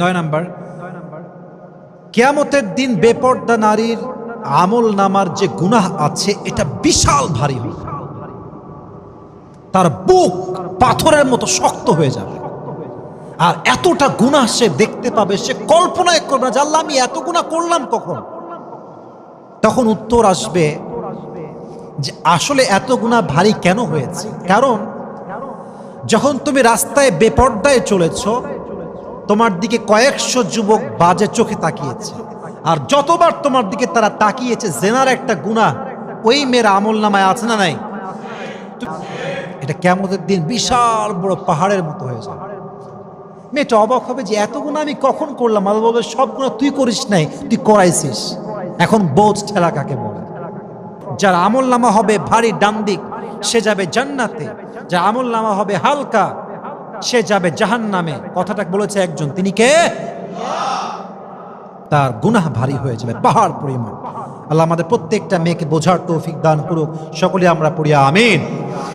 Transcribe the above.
9 number, কিয়ামতের দিন বেপর্দা নারীর আমল নামার যে গুনাহ আছে এটা বিশাল ভারী হবে, তার বুক পাথরের মতো শক্ত হয়ে যাবে। আর এতটা গুনাহ সে দেখতে পাবে, সে কল্পনায় করবে না যে আল্লাহ আমি এত গুনাহ করলাম কখন। তখন উত্তর আসবে যে আসলে এত গুনাহ ভারী কেন হয়েছে। কারণ যখন তুমি রাস্তায় বেপর্দায় চলেছ, তোমার দিকে কয়েকশো যুবক বাজে চোখে তাকিয়েছে, আর যতবার তোমার দিকে তারা তাকিয়েছে জেনার একটা গুনাহ ওই মেয়ের আমল নামায় আছে না নাই? এটা কিয়ামতের দিন বিশাল বড় পাহাড়ের মতো হয়ে যাবে। মেয়েটা অবাক হবে যে এত গুনাহ আমি কখন করলাম। আল্লাহ বলবে সব গুনাহ তুই করিস নাই, তুই করাইছিস। এখন বোঝ ঠেলা কাকে বলে। যার আমল নামা হবে ভারী ডান দিক সে যাবে জান্নাতে, যার আমল নামা হবে হালকা সে যাবে জাহান্নামে। কথাটা বলেছে একজন, তিনি কে? তার গুনাহ ভারী হয়ে যাবে পাহাড় পরিমাণ। আল্লাহ আমাদের প্রত্যেকটা মেয়েকে বোঝার তৌফিক দান করুক। সকলে আমরা পড়ি আমিন।